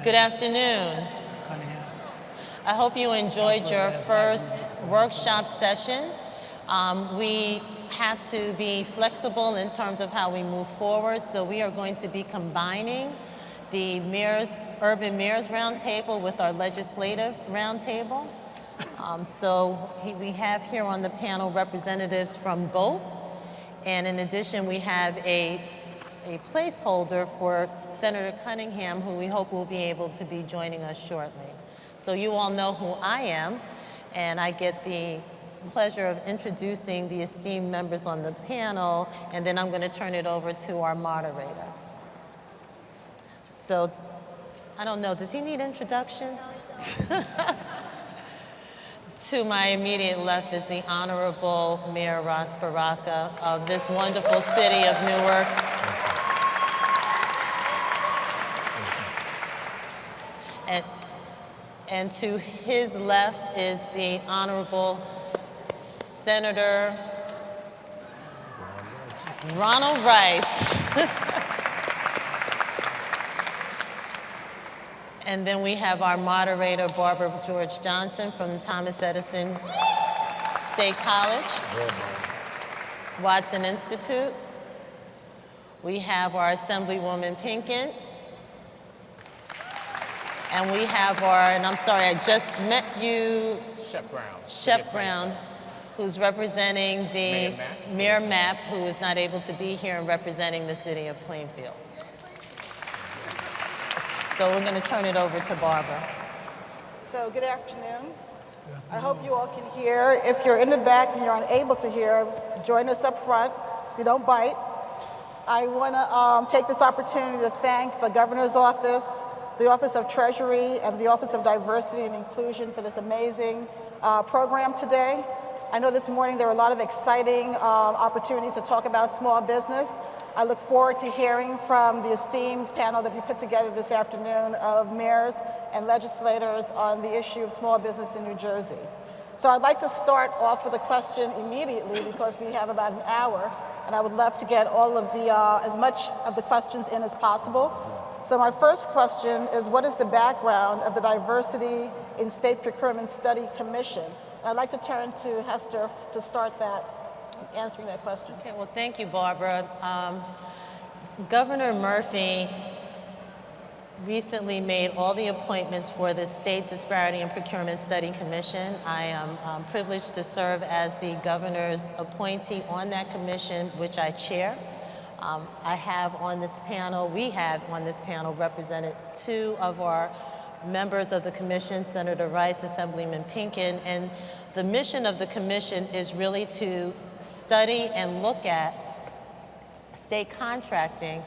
Good afternoon. I hope you enjoyed your first workshop session. We have to be flexible in terms of how we move forward, so we are going to be combining the Urban Mayors Roundtable with our Legislative Roundtable. We have here on the panel representatives from both, and in addition we have a placeholder for Senator Cunningham, who we hope will be able to be joining us shortly. So you all know who I am, and I get the pleasure of introducing the esteemed members on the panel, and then I'm going to turn it over to our moderator. So, I don't know, does he need introduction? To my immediate left is the Honorable Mayor Ras Baraka of this wonderful city of Newark. And to his left is the Honorable Senator Ronald Rice. And then we have our moderator, Barbara George Johnson from the Thomas Edison State College, Watson Institute. We have our Assemblywoman Pinkett. And we have and I'm sorry, I just met you, Shep Brown, who's representing the Mayor Mapp, who is not able to be here and representing the city of Plainfield. So we're going to turn it over to Barbara. So good afternoon. I hope you all can hear. If you're in the back and you're unable to hear, join us up front. You don't bite. I want to take this opportunity to thank the Governor's Office, the Office of Treasury, and the Office of Diversity and Inclusion for this amazing program today. I know this morning there were a lot of exciting opportunities to talk about small business. I look forward to hearing from the esteemed panel that we put together this afternoon of mayors and legislators on the issue of small business in New Jersey. So I'd like to start off with a question immediately because we have about an hour, and I would love to get all of the, as much of the questions in as possible. So my first question is, what is the background of the Diversity in State Procurement Study Commission? And I'd like to turn to Hester to start answering that question. Okay, well, thank you, Barbara. Governor Murphy recently made all the appointments for the State Disparity in Procurement Study Commission. I am privileged to serve as the governor's appointee on that commission, which I chair. We have on this panel represented two of our members of the commission, Senator Rice, Assemblyman Pinkett, and the mission of the commission is really to study and look at state contracting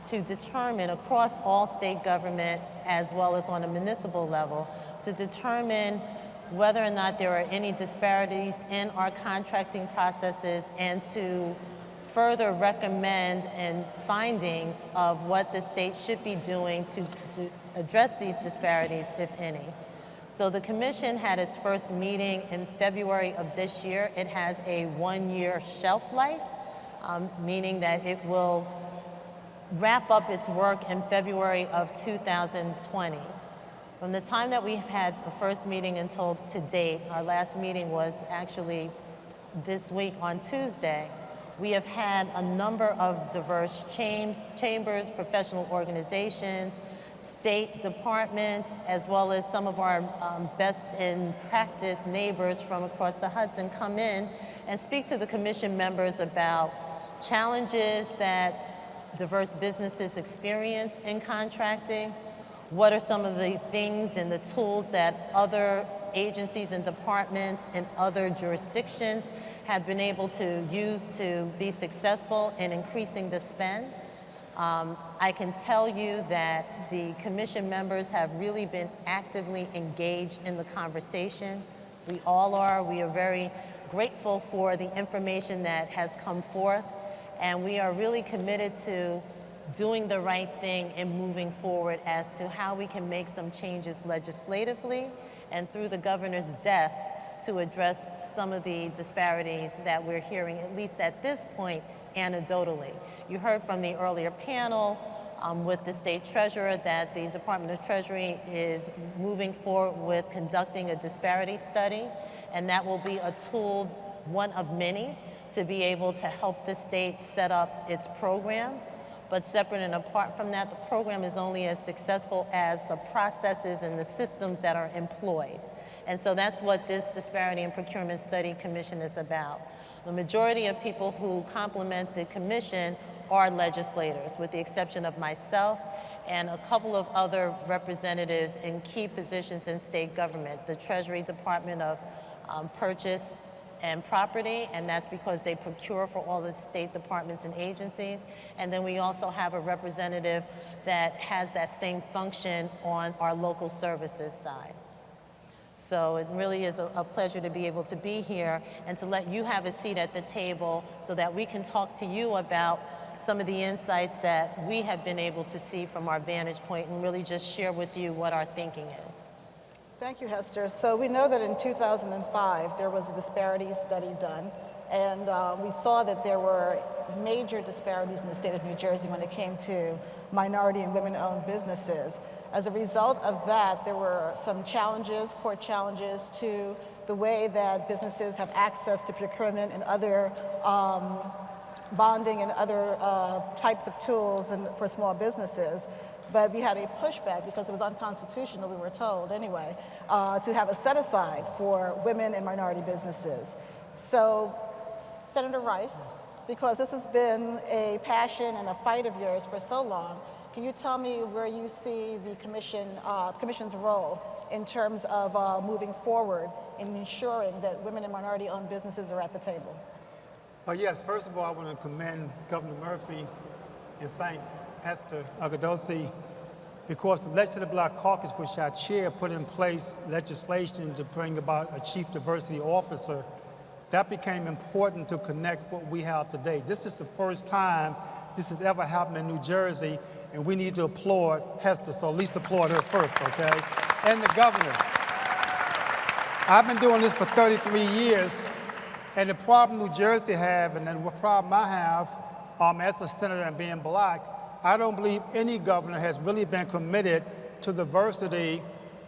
to determine across all state government as well as on a municipal level to determine whether or not there are any disparities in our contracting processes and to further recommend and findings of what the state should be doing to address these disparities, if any. So the commission had its first meeting in February of this year. It has a 1-year shelf life, meaning that it will wrap up its work in February of 2020. From the time that we've had the first meeting until to date, our last meeting was actually this week on Tuesday, we have had a number of diverse chambers, professional organizations, state departments, as well as some of our best in practice neighbors from across the Hudson come in and speak to the commission members about challenges that diverse businesses experience in contracting, what are some of the things and the tools that other agencies and departments in other jurisdictions have been able to use to be successful in increasing the spend. I can tell you that the commission members have really been actively engaged in the conversation. We all are. We are very grateful for the information that has come forth, and we are really committed to doing the right thing and moving forward as to how we can make some changes legislatively and through the governor's desk to address some of the disparities that we're hearing, at least at this point, anecdotally. You heard from the earlier panel with the state treasurer that the Department of Treasury is moving forward with conducting a disparity study, and that will be a tool, one of many, to be able to help the state set up its program. But separate and apart from that, the program is only as successful as the processes and the systems that are employed. And so that's what this Disparity in Procurement Study Commission is about. The majority of people who complement the commission are legislators, with the exception of myself and a couple of other representatives in key positions in state government, the Treasury Department of Purchase and Property, and that's because they procure for all the state departments and agencies. And then we also have a representative that has that same function on our local services side. So it really is a pleasure to be able to be here and to let you have a seat at the table so that we can talk to you about some of the insights that we have been able to see from our vantage point and really just share with you what our thinking is. Thank you, Hester. So we know that in 2005, there was a disparity study done, and we saw that there were major disparities in the state of New Jersey when it came to minority and women-owned businesses. As a result of that, there were some challenges, court challenges, to the way that businesses have access to procurement and other bonding and other types of tools for small businesses. But we had a pushback because it was unconstitutional, we were told anyway, to have a set-aside for women and minority businesses. So, Senator Rice, because this has been a passion and a fight of yours for so long, can you tell me where you see the commission's role in terms of moving forward in ensuring that women and minority-owned businesses are at the table? Yes, first of all, I want to commend Governor Murphy and thank Hester Agadosi, because the Legislative Black Caucus, which I chair, put in place legislation to bring about a Chief Diversity Officer. That became important to connect what we have today. This is the first time this has ever happened in New Jersey, and we need to applaud Hester, so at least applaud her first, okay? And the governor. I've been doing this for 33 years, and the problem New Jersey have, and then what problem I have as a senator and being black, I don't believe any governor has really been committed to diversity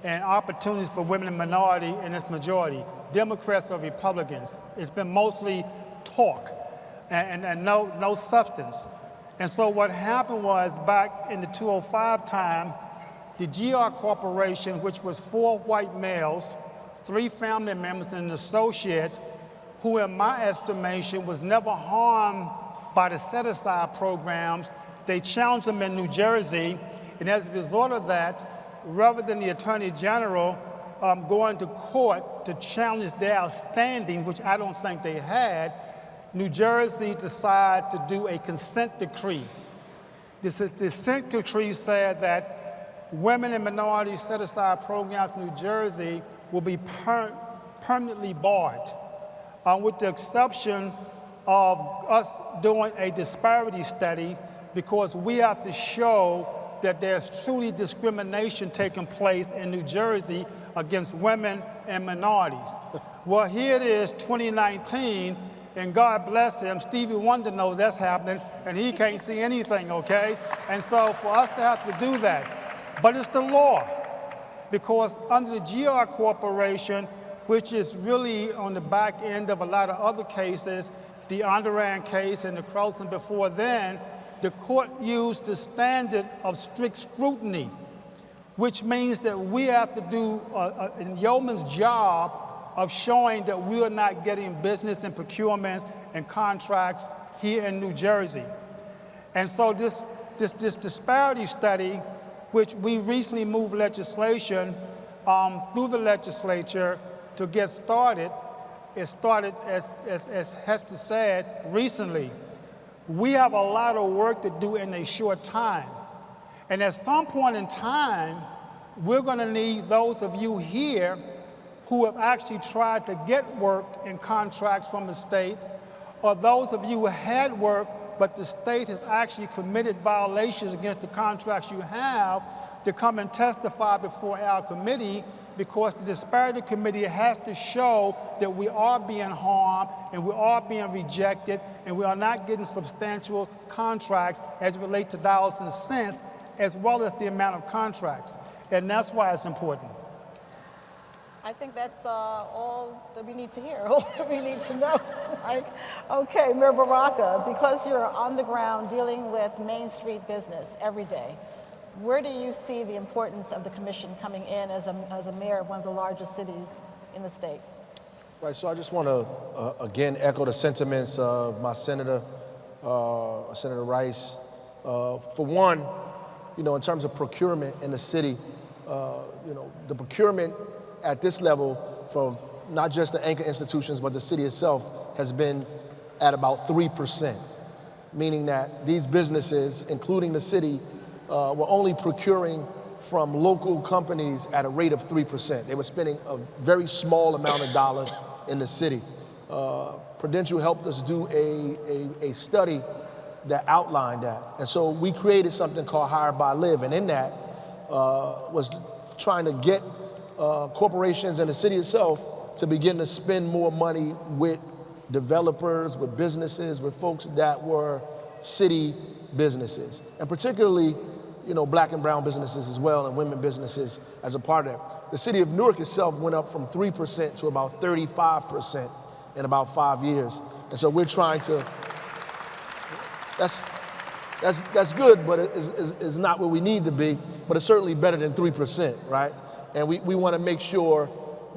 and opportunities for women and minority in its majority, Democrats or Republicans. It's been mostly talk and no substance. And so what happened was, back in the 2005 time, the GR Corporation, which was 4 white males, 3 family members and an associate, who in my estimation was never harmed by the set-aside programs, they challenged them in New Jersey, and as a result of that, rather than the Attorney General going to court to challenge their standing, which I don't think they had, New Jersey decided to do a consent decree. This consent decree said that women and minority set-aside programs in New Jersey will be permanently barred, with the exception of us doing a disparity study, because we have to show that there's truly discrimination taking place in New Jersey against women and minorities. Well, here it is, 2019, and God bless him, Stevie Wonder knows that's happening, and he can't see anything, okay? And so for us to have to do that, but it's the law, because under the GR Corporation, which is really on the back end of a lot of other cases, the Onderan case and the Croson before then, the court used the standard of strict scrutiny, which means that we have to do a yeoman's job of showing that we are not getting business and procurements and contracts here in New Jersey. And so this disparity study, which we recently moved legislation through the legislature to get started, it started, as Hester said, recently. We have a lot of work to do in a short time. And at some point in time, we're going to need those of you here who have actually tried to get work and contracts from the state, or those of you who had work, but the state has actually committed violations against the contracts you have, to come and testify before our committee, because the disparity committee has to show that we are being harmed and we are being rejected and we are not getting substantial contracts as it relates to dollars and cents, as well as the amount of contracts. And that's why it's important. I think that's all that we need to hear, all that we need to know. Okay, Mayor Baraka, because you're on the ground dealing with Main Street business every day, where do you see the importance of the commission coming in as a mayor of one of the largest cities in the state? Right, so I just want to, again, echo the sentiments of my Senator Rice. For one, in terms of procurement in the city, the procurement at this level for not just the anchor institutions, but the city itself has been at about 3%, meaning that these businesses, including the city, were only procuring from local companies at a rate of 3%. They were spending a very small amount of dollars in the city. Prudential helped us do a study that outlined that. And so we created something called Hire by Live, and in that was trying to get corporations and the city itself to begin to spend more money with developers, with businesses, with folks that were city businesses, and particularly, black and brown businesses as well, and women businesses as a part of that. The city of Newark itself went up from 3% to about 35% in about 5 years. And so we're trying to, that's good, but it's not where we need to be, but it's certainly better than 3%, right? And we want to make sure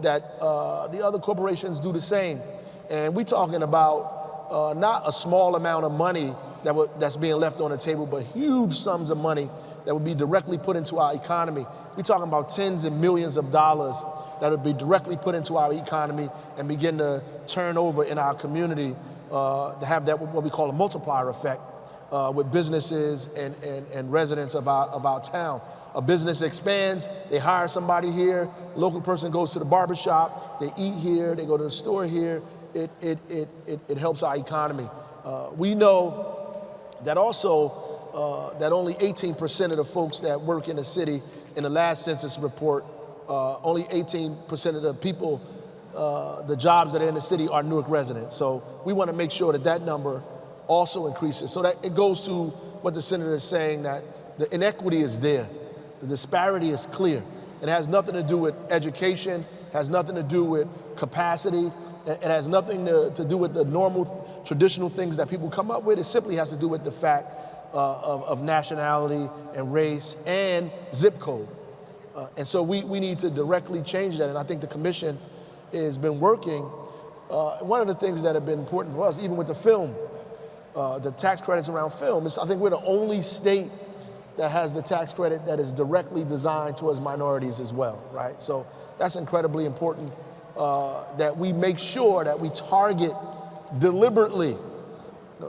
that the other corporations do the same. And we're talking about not a small amount of money that's being left on the table, but huge sums of money that would be directly put into our economy. We're talking about tens of millions of dollars that would be directly put into our economy and begin to turn over in our community to have that, what we call a multiplier effect with businesses and residents of our town. A business expands, they hire somebody here, a local person goes to the barbershop, they eat here, they go to the store here, it helps our economy. We know that also that only 18% of the folks that work in the city, in the last census report, only 18% of the people, the jobs that are in the city are Newark residents. So we want to make sure that number also increases. So that it goes to what the senator is saying, that the inequity is there. The disparity is clear. It has nothing to do with education, has nothing to do with capacity, it has nothing to do with the normal, traditional things that people come up with. It simply has to do with the fact of nationality and race and zip code. And so we need to directly change that, and I think the commission has been working. One of the things that have been important for us, even with the film, the tax credits around film, is I think we're the only state that has the tax credit that is directly designed towards minorities as well, right? So that's incredibly important, that we make sure that we target deliberately,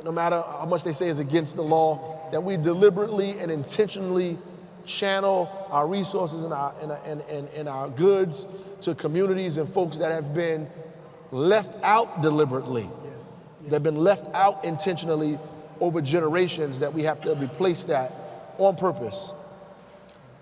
no matter how much they say is against the law, that we deliberately and intentionally channel our resources and our goods to communities and folks that have been left out deliberately. Yes. They've been left out intentionally over generations, that we have to replace that on purpose.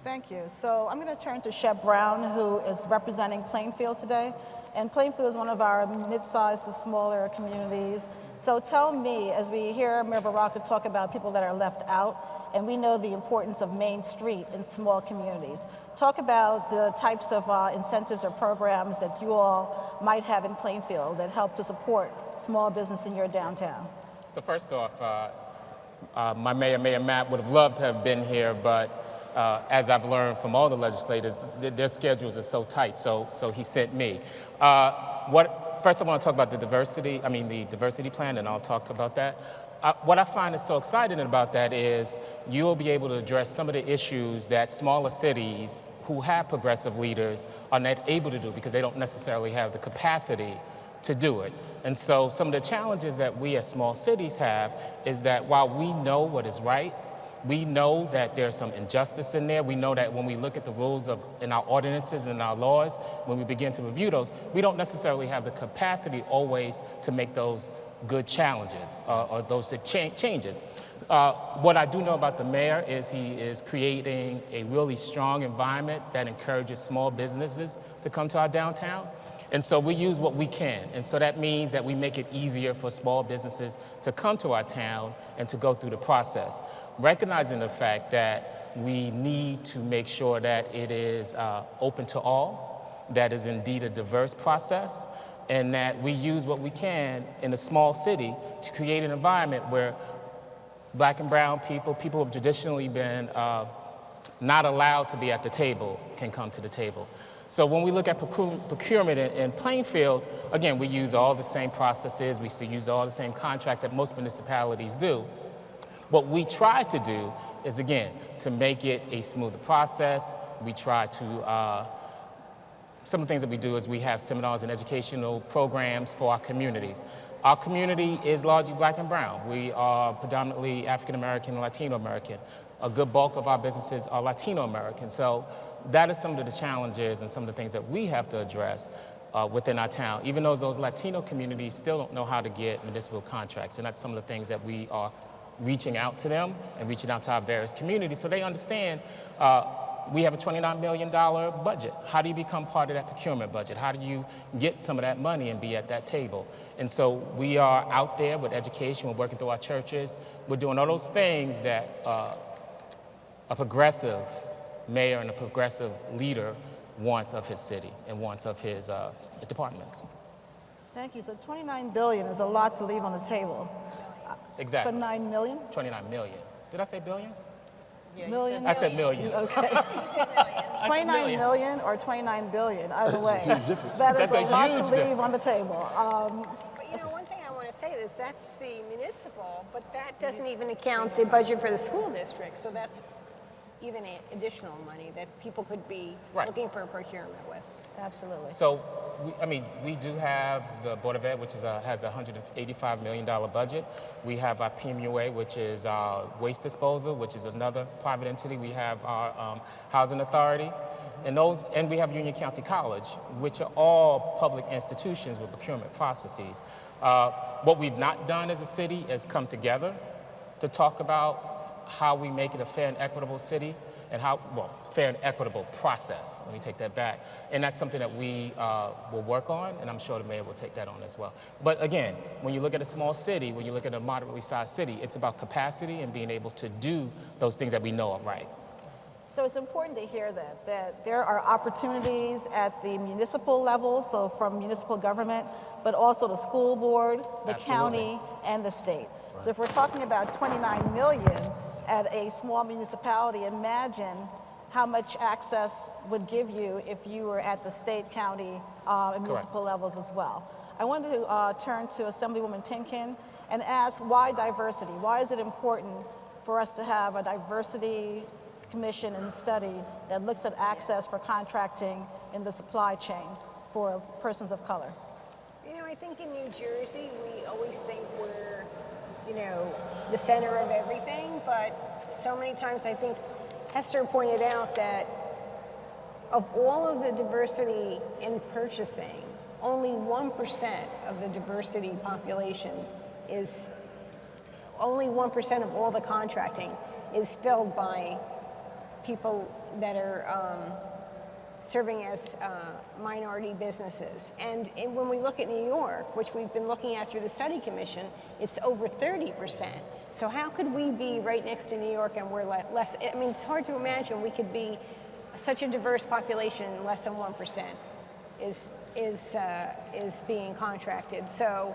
Thank you. So I'm going to turn to Shep Brown, who is representing Plainfield today. And Plainfield is one of our mid-sized to smaller communities. So tell me, as we hear Mayor Baraka talk about people that are left out, and we know the importance of Main Street in small communities, talk about the types of incentives or programs that you all might have in Plainfield that help to support small business in your downtown. So first off, my mayor, Mayor Matt, would have loved to have been here, but as I've learned from all the legislators, their schedules are so tight, so he sent me. First I want to talk about the diversity plan, and I'll talk about that. What I find is so exciting about that is you'll be able to address some of the issues that smaller cities who have progressive leaders are not able to do because they don't necessarily have the capacity to do it. And so some of the challenges that we as small cities have is that while we know what is right, we know that there's some injustice in there. We know that when we look at the rules in our ordinances and our laws, when we begin to review those, we don't necessarily have the capacity always to make those good challenges or those changes. What I do know about the mayor is he is creating a really strong environment that encourages small businesses to come to our downtown. And so we use what we can. And so that means that we make it easier for small businesses to come to our town and to go through the process, recognizing the fact that we need to make sure that it is open to all, that is indeed a diverse process, and that we use what we can in a small city to create an environment where Black and brown people, people who have traditionally been not allowed to be at the table, can come to the table. So when we look at procurement in Plainfield, again, we use all the same processes, we use all the same contracts that most municipalities do. What we try to do is, again, to make it a smoother process. We try to, some of the things that we do is we have seminars and educational programs for our communities. Our community is largely Black and brown. We are predominantly African American and Latino American. A good bulk of our businesses are Latino American. So that is some of the challenges and some of the things that we have to address within our town, even though those Latino communities still don't know how to get municipal contracts. And that's some of the things that we are reaching out to them and reaching out to our various communities so they understand we have a $29 million budget. How do you become part of that procurement budget? How do you get some of that money and be at that table? And so we are out there with education, we're working through our churches, we're doing all those things that a progressive mayor and a progressive leader wants of his city and wants of his departments. Thank you. So $29 billion is a lot to leave on the table. Exactly. $29 million? 29 million. Did I say billion? Yeah, Million? I said million. Okay. I said 29 million or 29 billion, either way. huge difference. That is That's a a lot huge to leave on the table. But you know, one thing I want to say is that's the municipal, but that doesn't even account the budget for the school district. So that's even additional money that people could be Right. looking for procurement with. Absolutely. So, we do have the Board of Ed, which has a $185 million budget. We have our PMUA, which is our waste disposal, which is another private entity. We have our housing authority, and we have Union County College, which are all public institutions with procurement processes. What we've not done as a city is come together to talk about how we make it a fair and equitable city, and fair and equitable process. Let me take that back. And that's something that we will work on, and I'm sure the mayor will take that on as well. But again, when you look at a small city, when you look at a moderately sized city, it's about capacity and being able to do those things that we know are right. So it's important to hear that there are opportunities at the municipal level, so from municipal government, but also the school board, the Absolutely. county, and the state. So if we're talking about 29 million at a small municipality, imagine how much access would give you if you were at the state, county, and municipal levels as well. I wanted to turn to Assemblywoman Pinkin and ask why diversity? Why is it important for us to have a diversity commission and study that looks at access for contracting in the supply chain for persons of color? You know, I think in New Jersey, we always think we're, you know, the center of everything, but so many times I think Hester pointed out that of all of the diversity in purchasing, only 1% of the diversity population is, only 1% of all the contracting is filled by people that are serving as minority businesses. And when we look at New York, which we've been looking at through the study commission, it's over 30%. So how could we be right next to New York and we're less? I mean, it's hard to imagine we could be such a diverse population and less than 1% is being contracted. So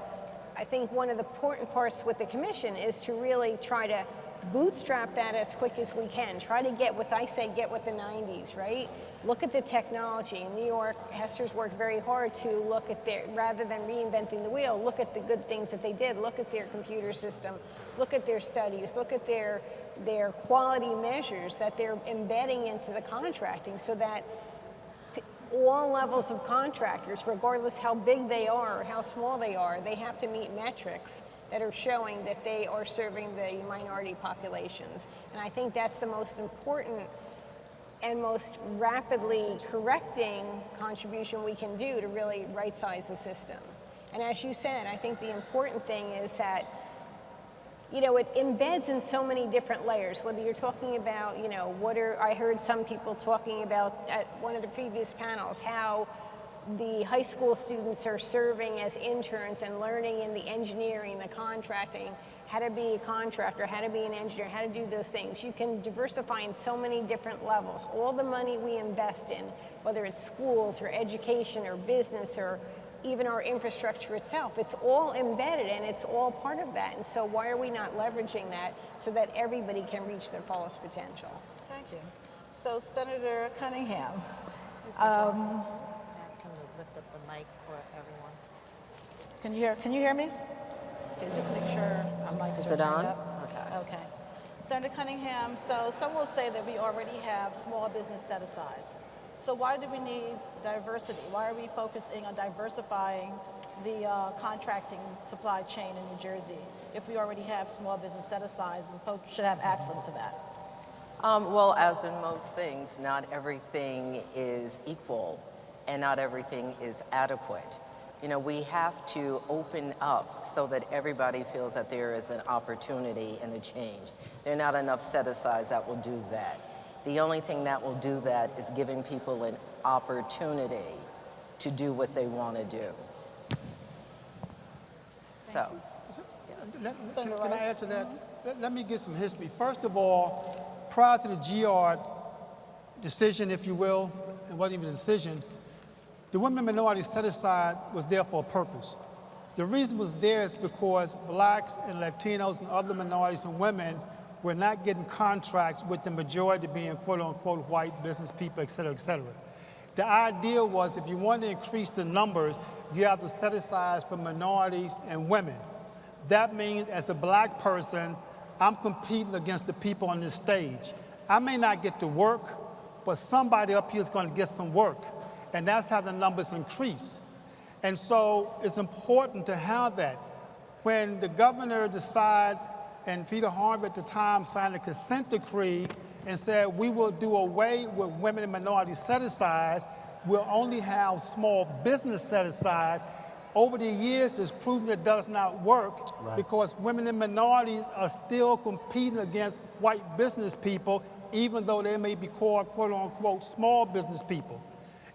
I think one of the important parts with the commission is to really try to bootstrap that as quick as we can. Try to get what I say, get with the 90s, right? Look at the technology. In New York, Hester's worked very hard to look at their, rather than reinventing the wheel, look at the good things that they did. Look at their computer system, look at their studies, look at their quality measures that they're embedding into the contracting so that all levels of contractors, regardless how big they are or how small they are, they have to meet metrics that are showing that they are serving the minority populations. And I think that's the most important and most rapidly correcting contribution we can do to really right-size the system. And as you said, I think the important thing is that you know, it embeds in so many different layers, whether you're talking about, you know, I heard some people talking about at one of the previous panels, how the high school students are serving as interns and learning in the engineering, the contracting, how to be a contractor, how to be an engineer, how to do those things. You can diversify in so many different levels. All the money we invest in, whether it's schools or education or business or even our infrastructure itself, it's all embedded and it's all part of that. And so why are we not leveraging that so that everybody can reach their fullest potential? Thank you. So Senator Cunningham. Excuse me, Bob. Can I ask him to lift up the mic for everyone? Can you hear me? Okay, just make sure our mics are Is it turned on? up. Okay. Senator Cunningham, so some will say that we already have small business set-asides. So why do we need diversity? Why are we focusing on diversifying the contracting supply chain in New Jersey if we already have small business set-asides and folks should have access to that? Well, as in most things, not everything is equal and not everything is adequate. You know, we have to open up so that everybody feels that there is an opportunity and a change. There are not enough set-asides that will do that. The only thing that will do that is giving people an opportunity to do what they want to do. So, Can I add to that? Let me give some history. First of all, prior to the GR decision, if you will, it wasn't even a decision, the women minority set-aside was there for a purpose. The reason it was there is because blacks and Latinos and other minorities and women were not getting contracts with the majority being quote-unquote white business people, et cetera, et cetera. The idea was if you want to increase the numbers, you have to set aside for minorities and women. That means as a black person, I'm competing against the people on this stage. I may not get to work, but somebody up here is going to get some work. And that's how the numbers increase. And so it's important to have that. When the governor decided, and Peter Harvey at the time signed a consent decree and said we will do away with women and minority set-asides, we'll only have small business set-aside. Over the years, it's proven it does not work because women and minorities are still competing against white business people, even though they may be called quote-unquote small business people.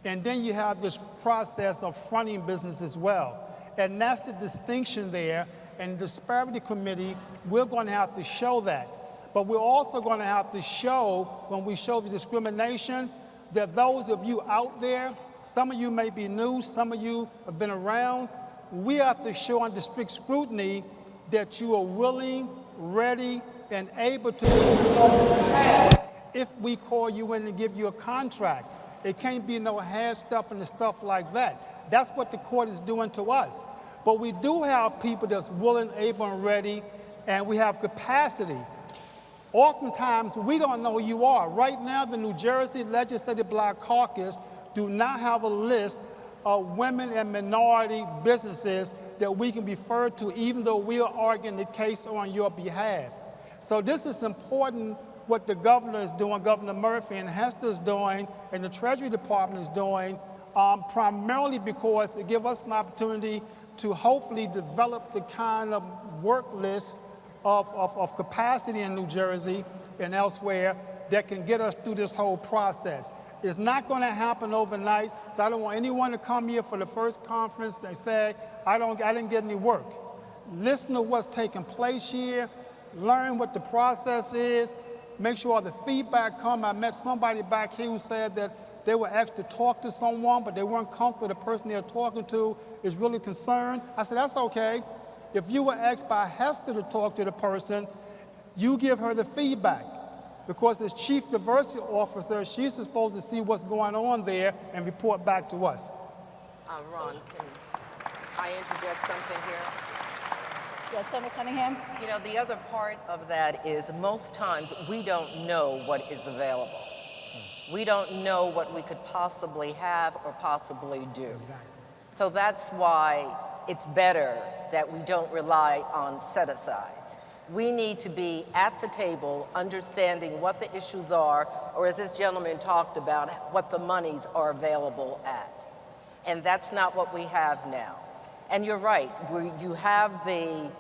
And then you have this process of fronting business as well. And that's the distinction there. And the Disparity Committee, we're going to have to show that. But we're also going to have to show, when we show the discrimination, that those of you out there, some of you may be new, some of you have been around, we have to show under strict scrutiny that you are willing, ready, and able to do if we call you in and give you a contract. It can't be no half stuffing and stuff like that. That's what the court is doing to us. But we do have people that's willing, able, and ready, and we have capacity. Oftentimes, we don't know who you are. Right now, the New Jersey Legislative Black Caucus do not have a list of women and minority businesses that we can refer to, even though we are arguing the case on your behalf. So this is important, what the governor is doing, Governor Murphy and Hester is doing, and the Treasury Department is doing, primarily because it gives us an opportunity to hopefully develop the kind of work list of capacity in New Jersey and elsewhere that can get us through this whole process. It's not going to happen overnight, so I don't want anyone to come here for the first conference and say, I didn't get any work. Listen to what's taking place here, learn what the process is, make sure all the feedback come. I met somebody back here who said that they were asked to talk to someone, but they weren't comfortable. The person they're talking to is really concerned. I said, that's okay. If you were asked by Hester to talk to the person, you give her the feedback. Because as Chief Diversity Officer, she's supposed to see what's going on there and report back to us. Ron, can I interject something here? Yes, Senator Cunningham? You know, the other part of that is most times we don't know what is available. We don't know what we could possibly have or possibly do. Exactly. So that's why it's better that we don't rely on set-asides. We need to be at the table understanding what the issues are, or as this gentleman talked about, what the monies are available at. And that's not what we have now. And you're right, you have the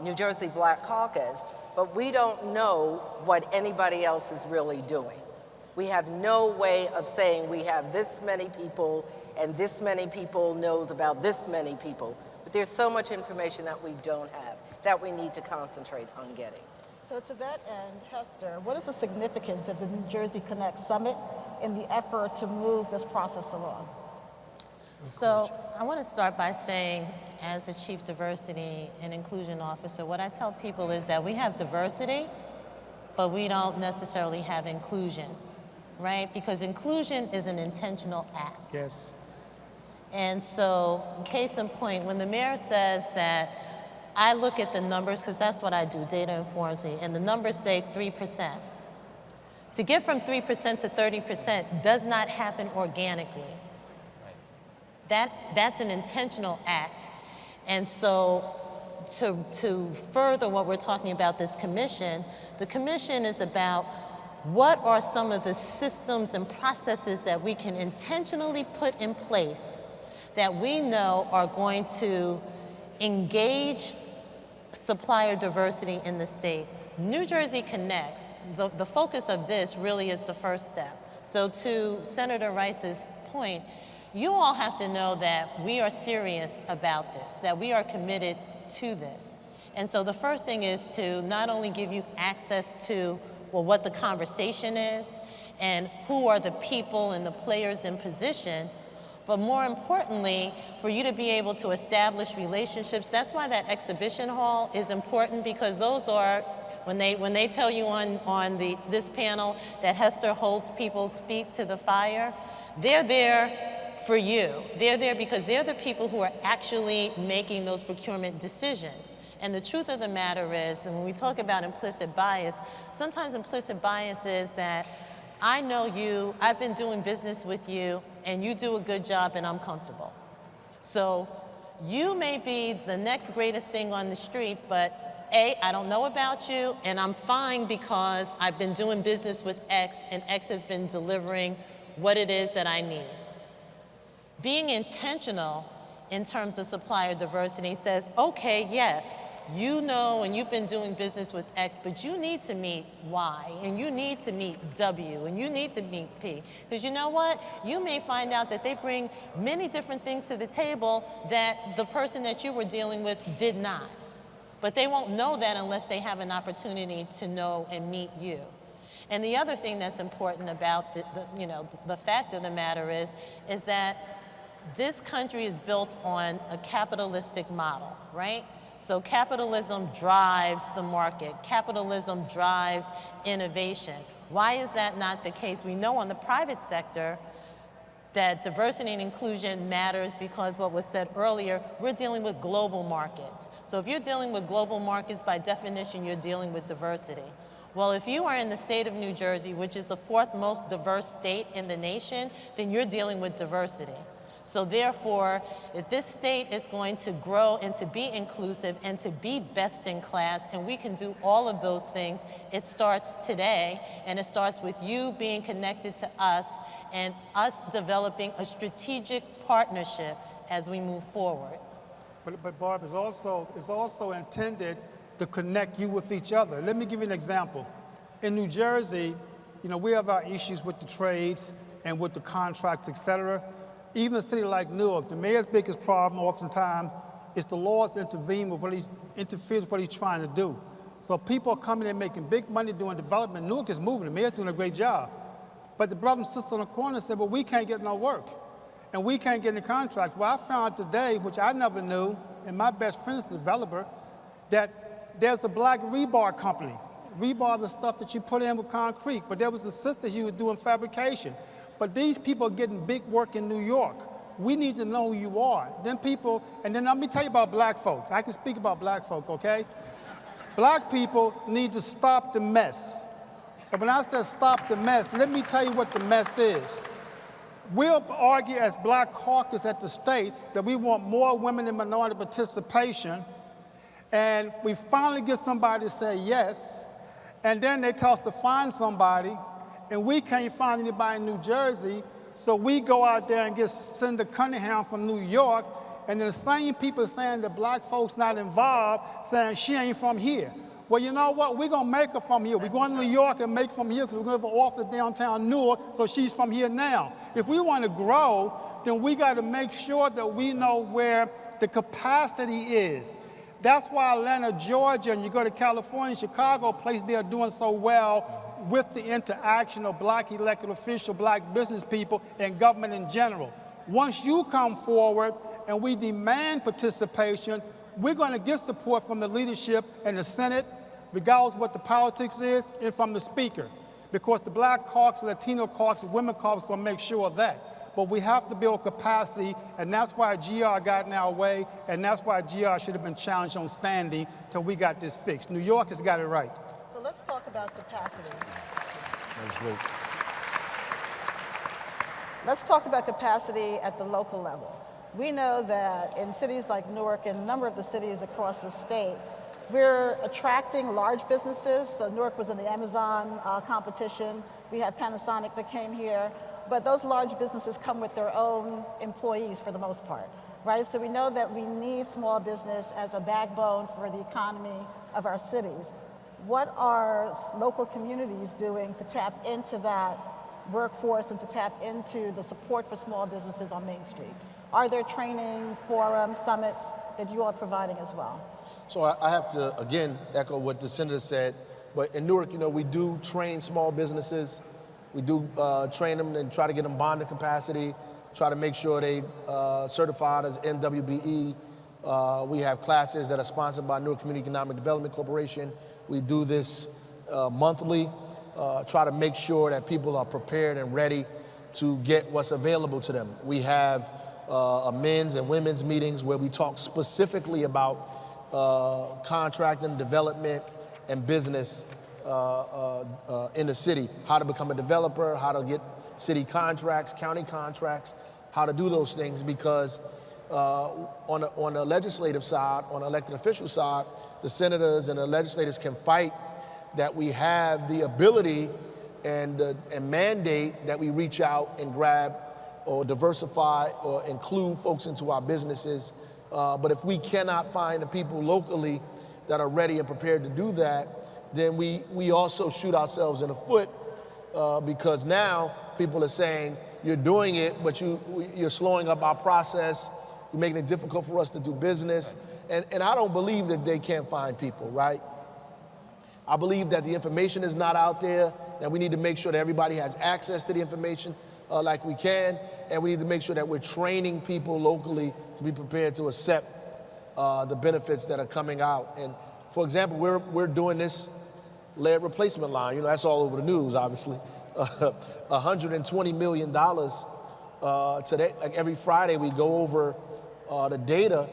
New Jersey Black Caucus, but we don't know what anybody else is really doing. We have no way of saying we have this many people and this many people knows about this many people. But there's so much information that we don't have that we need to concentrate on getting. So to that end, Hester, what is the significance of the New Jersey Connect Summit in the effort to move this process along? So I want to start by saying, as the Chief Diversity and Inclusion Officer, what I tell people is that we have diversity, but we don't necessarily have inclusion, right? Because inclusion is an intentional act. Yes. And so, case in point, when the mayor says that I look at the numbers, because that's what I do, data informs me, and the numbers say 3%. To get from 3% to 30% does not happen organically. That's an intentional act. And so to further what we're talking about this commission, the commission is about what are some of the systems and processes that we can intentionally put in place that we know are going to engage supplier diversity in the state. New Jersey Connects, the focus of this really is the first step. So to Senator Rice's point, you all have to know that we are serious about this, that we are committed to this. And so the first thing is to not only give you access to, well, what the conversation is and who are the people and the players in position, but more importantly, for you to be able to establish relationships. That's why that exhibition hall is important, because those are, when they tell you on this panel that Hester holds people's feet to the fire, they're there for you. They're there because they're the people who are actually making those procurement decisions. And the truth of the matter is, and when we talk about implicit bias, sometimes implicit bias is that I know you, I've been doing business with you, and you do a good job and I'm comfortable. So you may be the next greatest thing on the street, but A, I don't know about you, and I'm fine because I've been doing business with X, and X has been delivering what it is that I need. Being intentional in terms of supplier diversity says, okay, yes, you know and you've been doing business with X, but you need to meet Y, and you need to meet W, and you need to meet P. Because you know what? You may find out that they bring many different things to the table that the person that you were dealing with did not. But they won't know that unless they have an opportunity to know and meet you. And the other thing that's important about the fact of the matter is that this country is built on a capitalistic model, right? So capitalism drives the market. Capitalism drives innovation. Why is that not the case? We know on the private sector that diversity and inclusion matters because what was said earlier, we're dealing with global markets. So if you're dealing with global markets, by definition, you're dealing with diversity. Well, if you are in the state of New Jersey, which is the fourth most diverse state in the nation, then you're dealing with diversity. So therefore, if this state is going to grow and to be inclusive and to be best in class, and we can do all of those things, it starts today, and it starts with you being connected to us and us developing a strategic partnership as we move forward. But Barb, it's also intended to connect you with each other. Let me give you an example. In New Jersey, we have our issues with the trades and with the contracts, et cetera. Even a city like Newark, the mayor's biggest problem oftentimes is the laws interfere with what he's trying to do. So people are coming in making big money doing development. Newark is moving, the mayor's doing a great job. But the brother and sister on the corner said, well, we can't get no work, and we can't get any contracts. Well, I found today, which I never knew, and my best friend is the developer, that there's a black rebar company. Rebar is the stuff that you put in with concrete, but there was a sister, she was doing fabrication. But these people are getting big work in New York. We need to know who you are. Then let me tell you about black folks. I can speak about black folk, okay? Black people need to stop the mess. And when I said stop the mess, let me tell you what the mess is. We'll argue as Black Caucus at the state that we want more women and minority participation, and we finally get somebody to say yes, and then they tell us to find somebody, and we can't find anybody in New Jersey, so we go out there and get Senator Cunningham from New York, and then the same people saying that black folks not involved, saying she ain't from here. Well, you know what? We're going to make her from here. We're going to New York and make from here because we're going to have an office downtown Newark, so she's from here now. If we want to grow, then we got to make sure that we know where the capacity is. That's why Atlanta, Georgia, and you go to California, Chicago, place they're doing so well with the interaction of black elected officials, black business people, and government in general. Once you come forward and we demand participation, we're going to get support from the leadership and the Senate, regardless of what the politics is, and from the Speaker. Because the Black caucus, Latino caucus, women caucus will make sure of that. But we have to build capacity, and that's why GR got in our way, and that's why GR should have been challenged on standing till we got this fixed. New York has got it right. So let's talk about capacity. That's great. Let's talk about capacity at the local level. We know that in cities like Newark and a number of the cities across the state, we're attracting large businesses. So Newark was in the Amazon competition. We had Panasonic that came here. But those large businesses come with their own employees for the most part, right? So we know that we need small business as a backbone for the economy of our cities. What are local communities doing to tap into that workforce and to tap into the support for small businesses on Main Street? Are there training, forums, summits that you all are providing as well? So I have to, again, echo what the senator said. But in Newark, we do train small businesses. We do train them and try to get them bonding capacity, try to make sure they certified as NWBE. We have classes that are sponsored by Newark Community Economic Development Corporation. We do this monthly, try to make sure that people are prepared and ready to get what's available to them. We have a men's and women's meetings where we talk specifically about contracting, development, and business in the city, how to become a developer, how to get city contracts, county contracts, how to do those things, because on the legislative side, on the elected official side, the senators and the legislators can fight that we have the ability and mandate that we reach out and grab or diversify or include folks into our businesses. But if we cannot find the people locally that are ready and prepared to do that, then we also shoot ourselves in the foot because now people are saying, you're doing it, but you're slowing up our process, you're making it difficult for us to do business. And I don't believe that they can't find people, right? I believe that the information is not out there, that we need to make sure that everybody has access to the information like we can, and we need to make sure that we're training people locally to be prepared to accept the benefits that are coming out. And for example, we're doing this lead replacement line. That's all over the news, obviously. $120 million today. Like every Friday, we go over the data.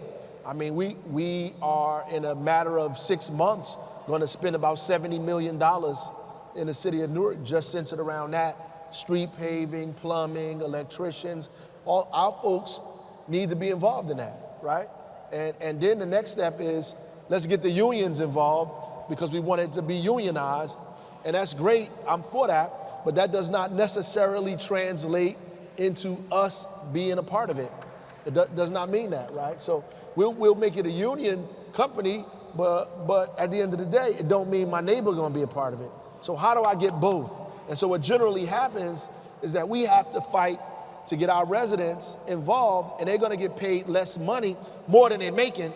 I mean, we are in a matter of 6 months going to spend about $70 million in the city of Newark, just centered around that. Street paving, plumbing, electricians, all our folks need to be involved in that, right? And then the next step is, let's get the unions involved because we want it to be unionized. And that's great, I'm for that, but that does not necessarily translate into us being a part of it. It does not mean that, right? So we'll make it a union company, but at the end of the day, it don't mean my neighbor gonna be a part of it. So how do I get both? And so what generally happens is that we have to fight to get our residents involved, and they're gonna get paid less money, more than they're making,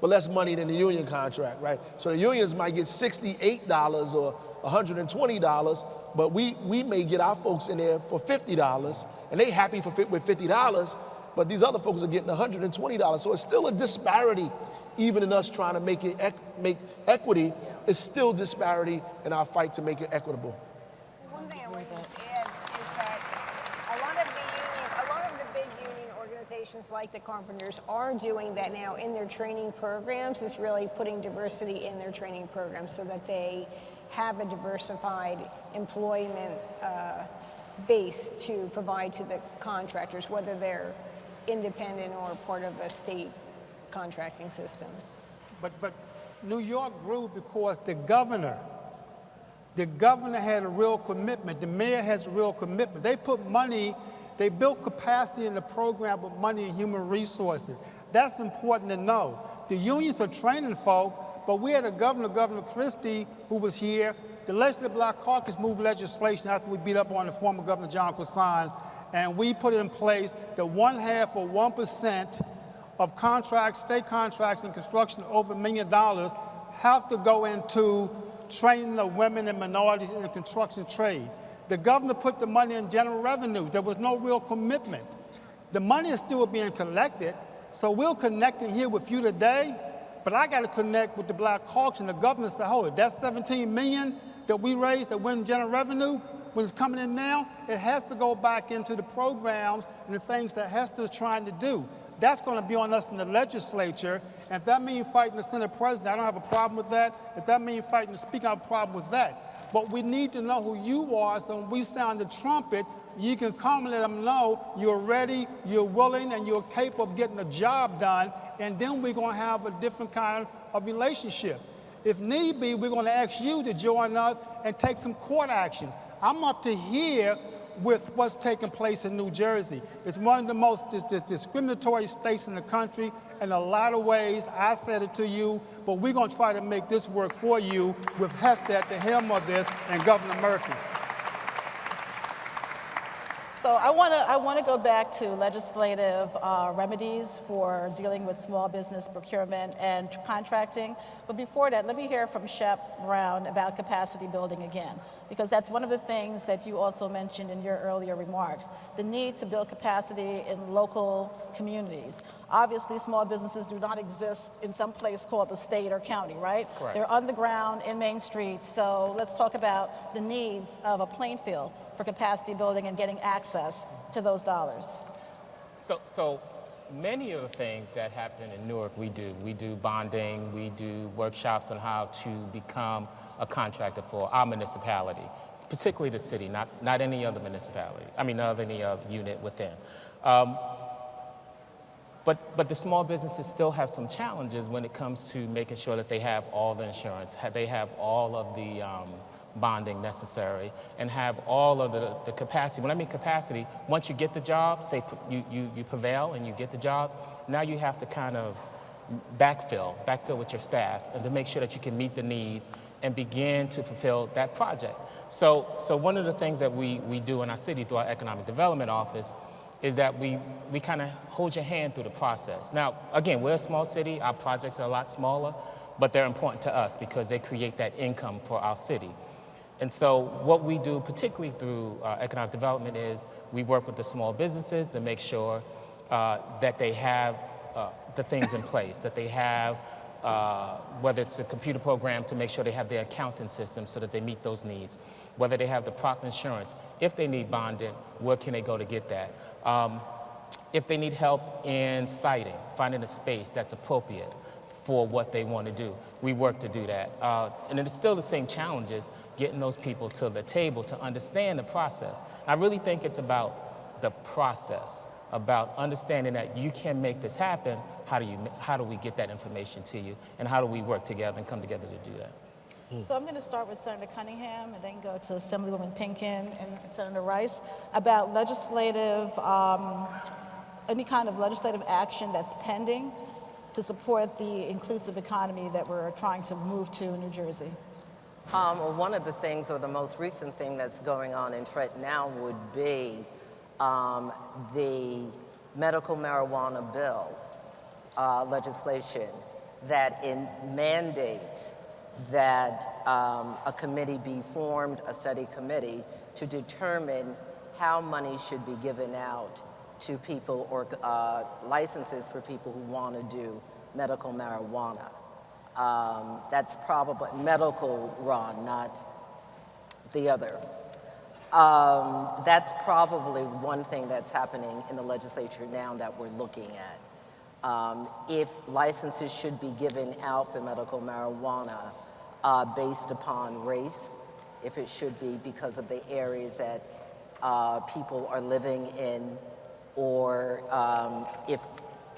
but less money than the union contract, right? So the unions might get $68 or $120, but we may get our folks in there for $50, and they happy with $50, but these other folks are getting $120. So it's still a disparity, even in us trying to make equity, it's still disparity in our fight to make it equitable. One thing I want to just add is that a lot of the big union organizations like the Carpenters are doing that now in their training programs, is really putting diversity in their training programs so that they have a diversified employment base to provide to the contractors, whether they're independent or part of a state contracting system. But New York grew because the governor had a real commitment. The mayor has a real commitment. They put money, they built capacity in the program with money and human resources. That's important to know. The unions are training folk, but we had a Governor Christie, who was here. The Legislative Black Caucus moved legislation after we beat up on the former Governor John Quasson, and we put in place the 1/2 or 1% of contracts, state contracts in construction over $1 million have to go into training of women and minorities in the construction trade. The governor put the money in general revenue. There was no real commitment. The money is still being collected, so we're connecting here with you today, but I got to connect with the Black Caucus and the governor to hold it. That $17 million that we raised that went in general revenue, when it's coming in now, it has to go back into the programs and the things that Hester is trying to do. That's going to be on us in the legislature, and if that means fighting the Senate President, I don't have a problem with that. If that means fighting the Speaker, I have a problem with that. But we need to know who you are, so when we sound the trumpet, you can come and let them know you're ready, you're willing, and you're capable of getting the job done, and then we're going to have a different kind of relationship. If need be, we're going to ask you to join us and take some court actions. I'm up to here with what's taking place in New Jersey. It's one of the most discriminatory states in the country in a lot of ways. I said it to you, but we're going to try to make this work for you with Hester at the helm of this and Governor Murphy. So I want to go back to legislative remedies for dealing with small business procurement and contracting. But before that, let me hear from Shep Brown about capacity building again, because that's one of the things that you also mentioned in your earlier remarks, the need to build capacity in local communities. Obviously, small businesses do not exist in some place called the state or county, right? Correct. They're on the ground in main streets. So let's talk about the needs of a playing field for capacity building and getting access to those dollars. So many of the things that happen in Newark, we do. We do bonding, we do workshops on how to become a contractor for our municipality, particularly the city, not any other municipality, any other unit within. But the small businesses still have some challenges when it comes to making sure that they have all the insurance, they have all of the bonding necessary, and have all of the capacity. When I mean capacity, once you get the job, say you prevail and you get the job, now you have to kind of backfill with your staff and to make sure that you can meet the needs and begin to fulfill that project. So one of the things that we do in our city through our economic development office is that we kind of hold your hand through the process. Now, again, we're a small city, our projects are a lot smaller, but they're important to us because they create that income for our city. And so what we do, particularly through economic development, is we work with the small businesses to make sure that they have the things in place, that they have, whether it's a computer program to make sure they have their accounting system so that they meet those needs, whether they have the proper insurance. If they need bonding, where can they go to get that? If they need help in siting, finding a space that's appropriate for what they want to do, we work to do that. And it's still the same challenges, getting those people to the table to understand the process. I really think it's about the process, about understanding that you can make this happen. How do we get that information to you, and how do we work together and come together to do that? So I'm going to start with Senator Cunningham and then go to Assemblywoman Pinkin and Senator Rice about any kind of legislative action that's pending to support the inclusive economy that we're trying to move to in New Jersey. Well, one of the things, or the most recent thing that's going on in Trenton now, would be the medical marijuana bill legislation that mandates that a committee be formed, a study committee, to determine how money should be given out to people, or licenses for people who want to do medical marijuana. That's probably medical, Ron, not the other. That's probably one thing that's happening in the legislature now that we're looking at. If licenses should be given out for medical marijuana based upon race, if it should be because of the areas that people are living in, or if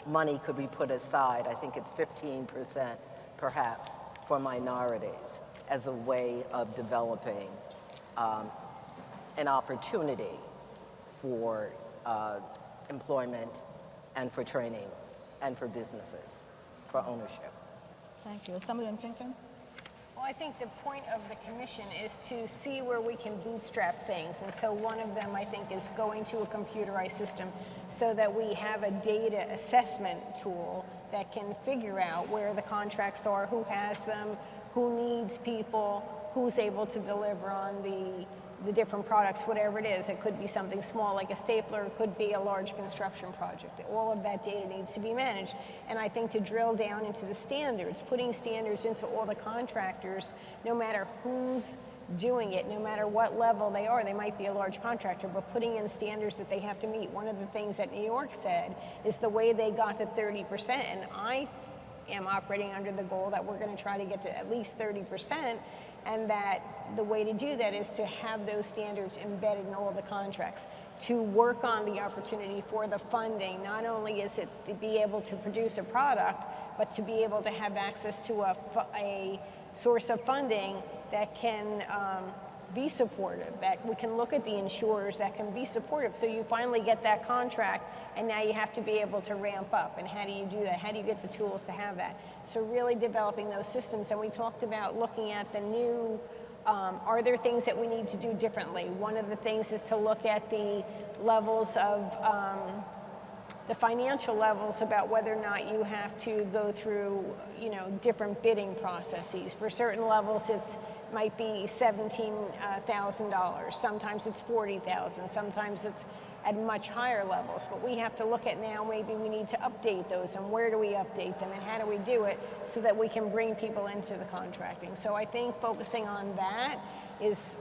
money could be put aside, I think it's 15% perhaps, for minorities as a way of developing an opportunity for employment and for training and for businesses, for ownership. Thank you. Assemblyman Pinkham? Well, I think the point of the commission is to see where we can bootstrap things. And so one of them, I think, is going to a computerized system so that we have a data assessment tool that can figure out where the contracts are, who has them, who needs people, who's able to deliver on the different products, whatever it is. It could be something small like a stapler, it could be a large construction project. All of that data needs to be managed. And I think to drill down into the standards, putting standards into all the contractors, no matter who's doing it, no matter what level they are, they might be a large contractor, but putting in standards that they have to meet. One of the things that New York said is the way they got to 30%, and I am operating under the goal that we're going to try to get to at least 30%, and that the way to do that is to have those standards embedded in all the contracts, to work on the opportunity for the funding. Not only is it to be able to produce a product, but to be able to have access to a source of funding that can be supportive, that we can look at the insurers that can be supportive. So you finally get that contract, and now you have to be able to ramp up. And how do you do that? How do you get the tools to have that? So really developing those systems. And we talked about looking at the new, are there things that we need to do differently? One of the things is to look at the levels of, the financial levels about whether or not you have to go through, different bidding processes. For certain levels, it's might be $17,000. Sometimes it's $40,000. Sometimes it's at much higher levels. But we have to look at now, maybe we need to update those, and where do we update them, and how do we do it so that we can bring people into the contracting. So I think focusing on that is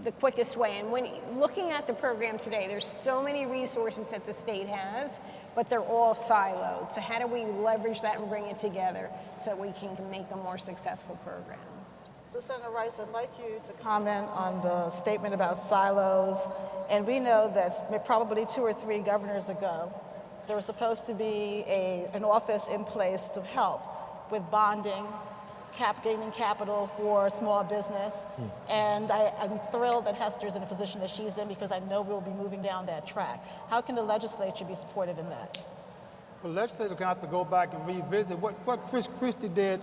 the quickest way. And when looking at the program today, there's so many resources that the state has, but they're all siloed. So how do we leverage that and bring it together so that we can make a more successful program? So Senator Rice, I'd like you to comment on the statement about silos. And we know that probably 2 or 3 governors ago, there was supposed to be an office in place to help with bonding, gaining capital for small business. And I'm thrilled that Hester's in the position that she's in, because I know we'll be moving down that track. How can the legislature be supported in that? Well, the legislature can have to go back and revisit what Chris Christie did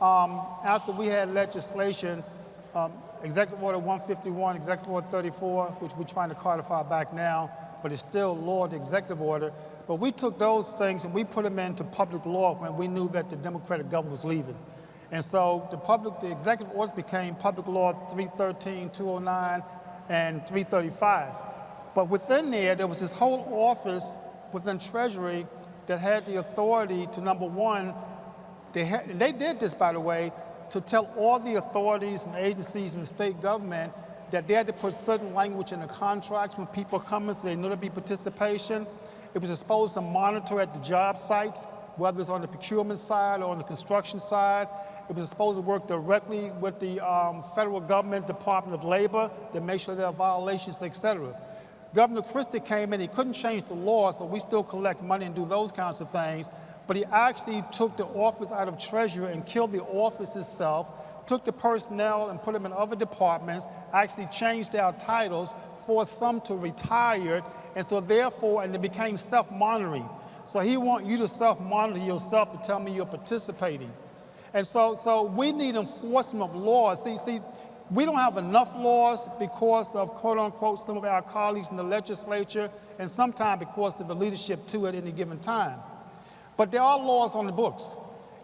after we had legislation, Executive Order 151, Executive Order 34, which we're trying to codify back now, but it's still law, the executive order. But we took those things and we put them into public law when we knew that the Democratic government was leaving. And so the executive orders became Public Law 313, 209, and 335. But within there was this whole office within Treasury that had the authority to, number one, and they did this, by the way, to tell all the authorities and agencies in the state government that they had to put certain language in the contracts when people come in so they knew there'd be participation. It was supposed to monitor at the job sites, whether it's on the procurement side or on the construction side. It was supposed to work directly with the federal government, Department of Labor, to make sure there are violations, et cetera. Governor Christie came in, he couldn't change the law, so we still collect money and do those kinds of things. But he actually took the office out of Treasury and killed the office itself, took the personnel and put them in other departments, actually changed our titles, forced some to retire, and so therefore, and it became self-monitoring. So he wants you to self-monitor yourself to tell me you're participating. And so we need enforcement of laws. See, we don't have enough laws because of, quote unquote, some of our colleagues in the legislature, and sometimes because of the leadership too at any given time. But there are laws on the books,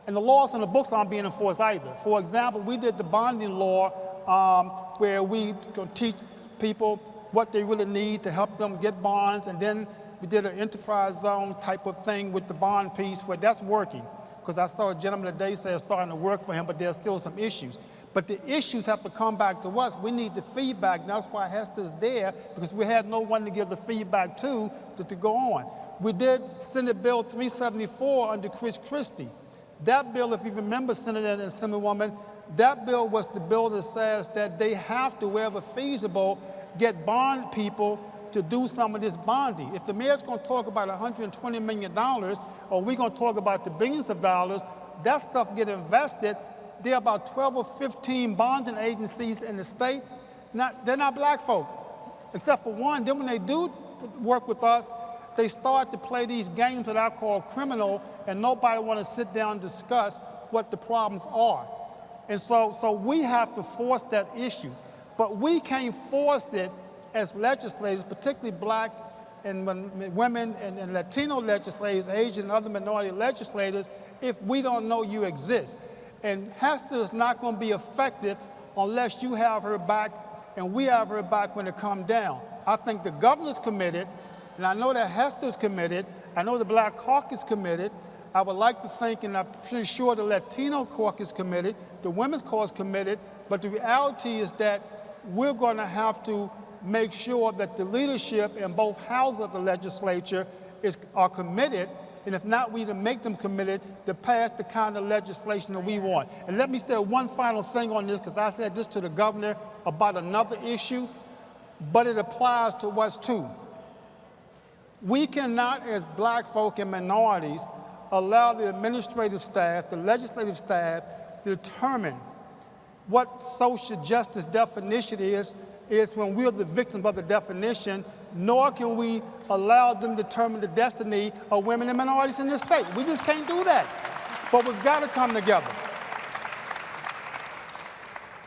and the laws on the books aren't being enforced either. For example, we did the bonding law where we teach people what they really need to help them get bonds, and then we did an enterprise zone type of thing with the bond piece where that's working. Because I saw a gentleman today say it's starting to work for him, but there's still some issues. But the issues have to come back to us. We need the feedback, and that's why Hester's there, because we had no one to give the feedback to go on. We did Senate Bill 374 under Chris Christie. That bill, if you remember, Senator and Assemblywoman, that bill was the bill that says that they have to, wherever feasible, get bond people to do some of this bonding. If the mayor's going to talk about $120 million, or we're going to talk about the billions of dollars, that stuff get invested. There are about 12 or 15 bonding agencies in the state. They're not black folk, except for one. Then when they do work with us, they start to play these games that I call criminal, and nobody want to sit down and discuss what the problems are. And so we have to force that issue. But we can't force it as legislators, particularly black and women and Latino legislators, Asian and other minority legislators, if we don't know you exist. And Hester is not going to be effective unless you have her back and we have her back when it comes down. I think the governor's committed, and I know that Hester's committed. I know the Black Caucus is committed. I would like to think, and I'm pretty sure the Latino Caucus is committed, the Women's Caucus is committed, but the reality is that we're going to have to make sure that the leadership in both houses of the legislature are committed, and if not, we need to make them committed to pass the kind of legislation that we want. And let me say one final thing on this, because I said this to the governor about another issue, but it applies to us too. We cannot, as black folk and minorities, allow the administrative staff, the legislative staff, to determine what social justice definition is when we're the victims of the definition, nor can we allow them to determine the destiny of women and minorities in this state. We just can't do that. But we've got to come together.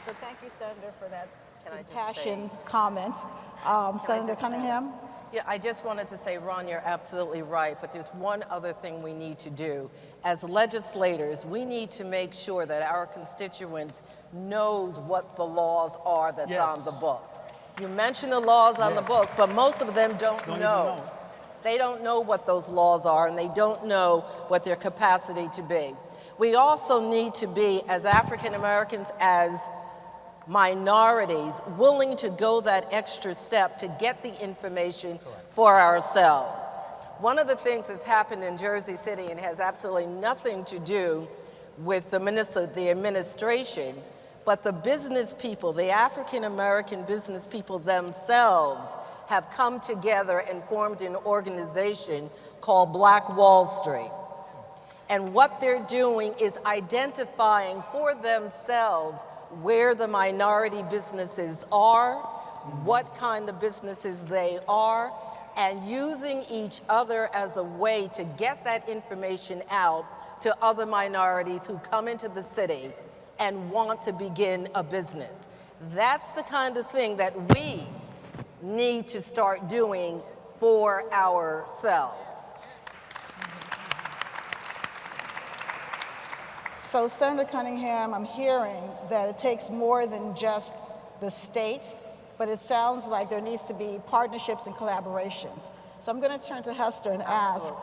So thank you, Senator, for that Can I just impassioned comment. Senator Cunningham? Yeah, I just wanted to say, Ron, you're absolutely right, but there's one other thing we need to do. As legislators, we need to make sure that our constituents knows what the laws are that's on the books. You mentioned the laws on the books, but most of them don't know. They don't know what those laws are, and they don't know what their capacity to be. We also need to be, as African Americans, as minorities, willing to go that extra step to get the information for ourselves. One of the things that's happened in Jersey City, and has absolutely nothing to do with the administration, but the business people, the African American business people themselves, have come together and formed an organization called Black Wall Street. And what they're doing is identifying for themselves where the minority businesses are, what kind of businesses they are, and using each other as a way to get that information out to other minorities who come into the city and want to begin a business. That's the kind of thing that we need to start doing for ourselves. So, Senator Cunningham, I'm hearing that it takes more than just the state, but it sounds like there needs to be partnerships and collaborations. So I'm going to turn to Hester and ask,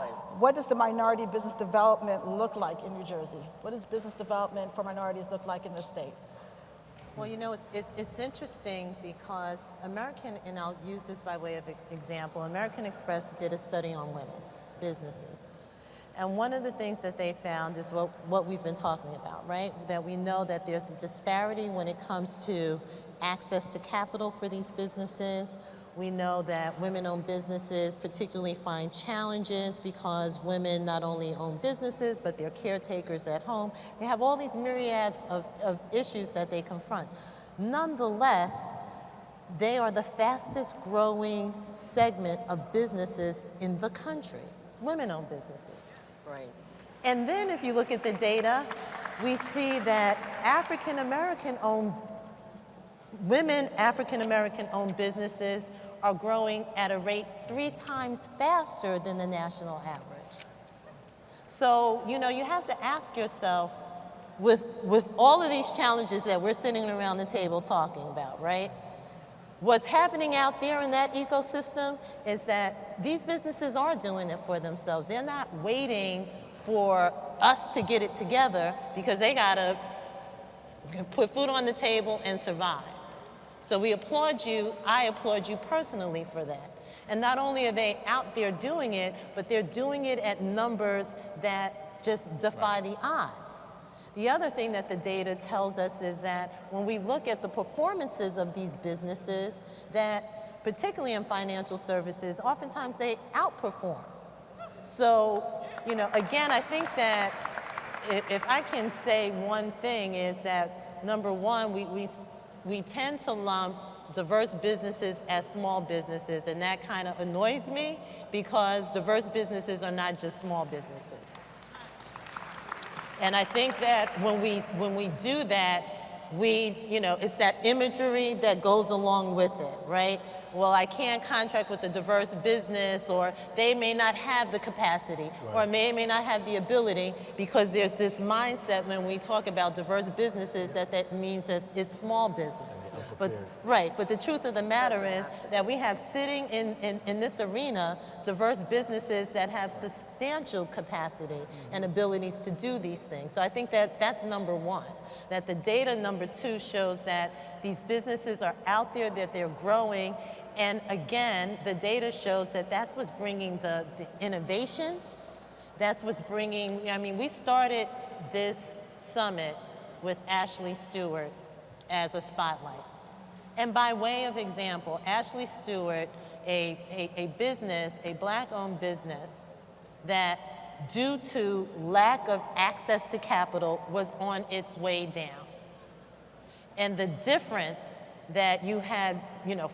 what does the minority business development look like in New Jersey? What does business development for minorities look like in the state? Well, you know, it's interesting because and I'll use this by way of example, American Express did a study on women, businesses. And one of the things that they found is what we've been talking about, right? That we know that there's a disparity when it comes to access to capital for these businesses. We know that women-owned businesses particularly find challenges because women not only own businesses, but they're caretakers at home. They have all these myriads of issues that they confront. Nonetheless, they are the fastest growing segment of businesses in the country, women-owned businesses. Right. And then if you look at the data, we see that women African American owned businesses are growing at a rate 3 times faster than the national average. So, you know, you have to ask yourself, with all of these challenges that we're sitting around the table talking about, right? What's happening out there in that ecosystem is that these businesses are doing it for themselves. They're not waiting for us to get it together because they gotta put food on the table and survive. So we applaud you, I applaud you personally for that. And not only are they out there doing it, but they're doing it at numbers that just defy the odds. The other thing that the data tells us is that when we look at the performances of these businesses, that particularly in financial services, oftentimes they outperform. So, you know, again, I think that if I can say one thing is that, number one, we tend to lump diverse businesses as small businesses, and that kind of annoys me because diverse businesses are not just small businesses. And I think that when we do that, it's that imagery that goes along with it, right? Well, I can't contract with a diverse business, or they may not have the capacity, or may not have the ability, because there's this mindset when we talk about diverse businesses that means that it's small business. But the truth of the matter is that we have sitting in this arena diverse businesses that have substantial capacity and abilities to do these things. So I think that that's number one. That the data, number two, shows that these businesses are out there, that they're growing, and again, the data shows that that's what's bringing the innovation, that's what's bringing, we started this summit with Ashley Stewart as a spotlight. And by way of example, Ashley Stewart, a business, a Black-owned business that due to lack of access to capital was on its way down. And the difference that you had,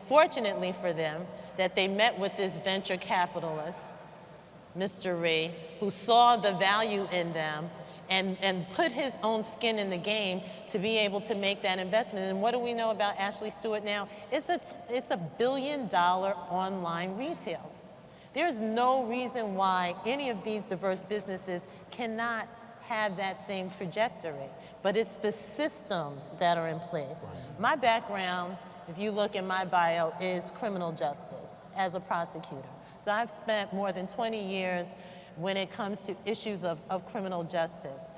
fortunately for them, that they met with this venture capitalist, Mr. Ree, who saw the value in them and put his own skin in the game to be able to make that investment. And what do we know about Ashley Stewart now? It's a $1 billion online retailer. There's no reason why any of these diverse businesses cannot have that same trajectory, but it's the systems that are in place. My background, if you look in my bio, is criminal justice as a prosecutor. So I've spent more than 20 years when it comes to issues of criminal justice.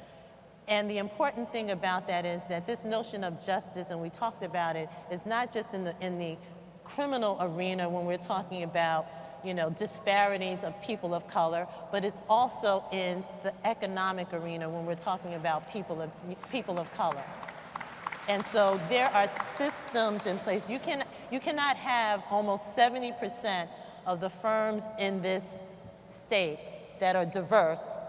And the important thing about that is that this notion of justice, and we talked about it, is not just in the criminal arena when we're talking about disparities of people of color, but it's also in the economic arena when we're talking about people of color. And so there are systems in place. You cannot have almost 70% of the firms in this state that are diverse,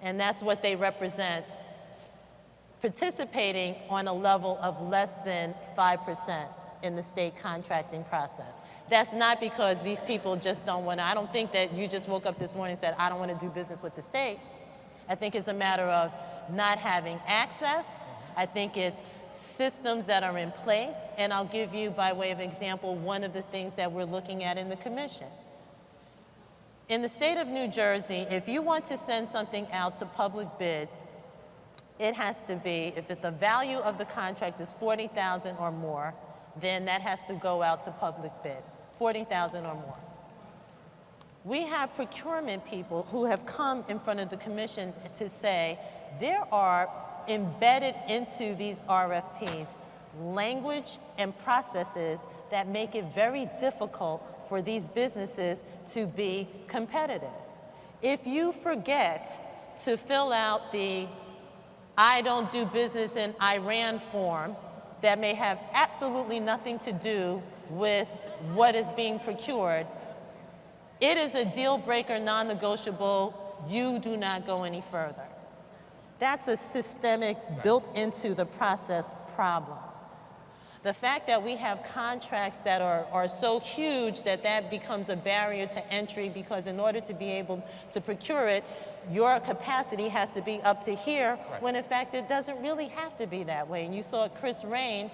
and that's what they represent, participating on a level of less than 5% in the state contracting process. That's not because these people just don't want to. I don't think that you just woke up this morning and said, I don't want to do business with the state. I think it's a matter of not having access. I think it's systems that are in place. And I'll give you, by way of example, one of the things that we're looking at in the commission. In the state of New Jersey, if you want to send something out to public bid, it has to be, if the value of the contract is $40,000 or more, then that has to go out to public bid, $40,000 or more. We have procurement people who have come in front of the commission to say there are embedded into these RFPs language and processes that make it very difficult for these businesses to be competitive. If you forget to fill out the I don't do business in Iran form that may have absolutely nothing to do with what is being procured, it is a deal breaker, non-negotiable. You do not go any further. That's a systemic, built into the process problem. The fact that we have contracts that are so huge that becomes a barrier to entry, because in order to be able to procure it, your capacity has to be up to here, when in fact it doesn't really have to be that way. And you saw Chris Rain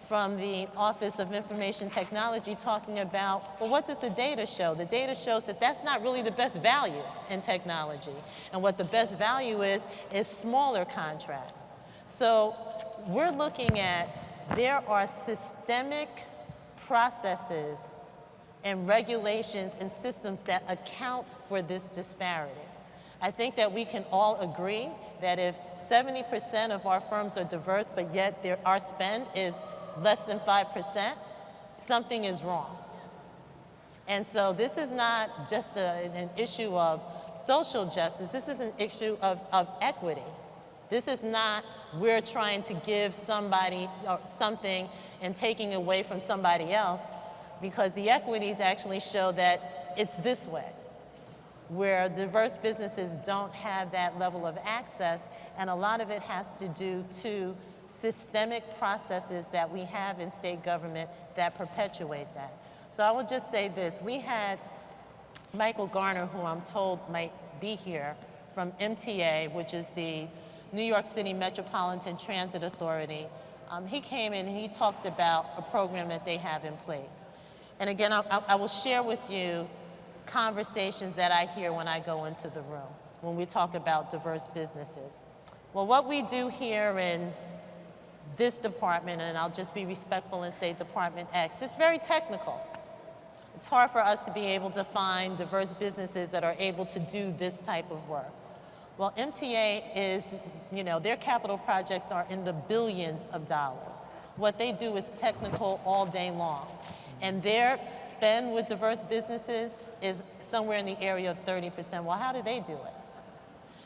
from the Office of Information Technology talking about, well, what does the data show? The data shows that that's not really the best value in technology. And what the best value is smaller contracts. So we're looking at, there are systemic processes and regulations and systems that account for this disparity. I think that we can all agree that if 70% of our firms are diverse, but yet our spend is less than 5%, something is wrong. And so this is not just an issue of social justice, this is an issue of equity. This is not we're trying to give somebody something and taking away from somebody else, because the equities actually show that it's this way, where diverse businesses don't have that level of access, and a lot of it has to do to systemic processes that we have in state government that perpetuate that. So I will just say this. We had Michael Garner, who I'm told might be here, from MTA, which is the New York City Metropolitan Transit Authority. He came in and he talked about a program that they have in place. And again, I will share with you conversations that I hear when I go into the room, when we talk about diverse businesses. Well, what we do here in this department, and I'll just be respectful and say Department X, it's very technical. It's hard for us to be able to find diverse businesses that are able to do this type of work. Well, MTA is, their capital projects are in the billions of dollars. What they do is technical all day long. And their spend with diverse businesses is somewhere in the area of 30%. Well, how do they do it?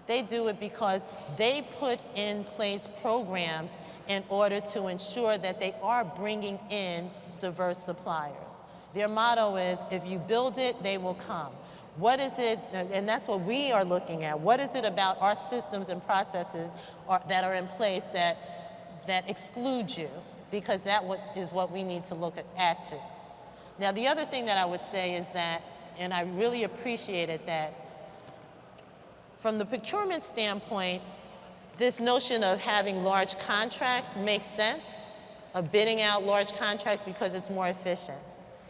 They do it because they put in place programs in order to ensure that they are bringing in diverse suppliers. Their motto is, if you build it, they will come. What is it, and that's what we are looking at, what is it about our systems and processes that are in place that exclude you? Because that is what we need to look at too. Now, the other thing that I would say is that, and I really appreciated that, from the procurement standpoint, this notion of having large contracts makes sense, of bidding out large contracts because it's more efficient.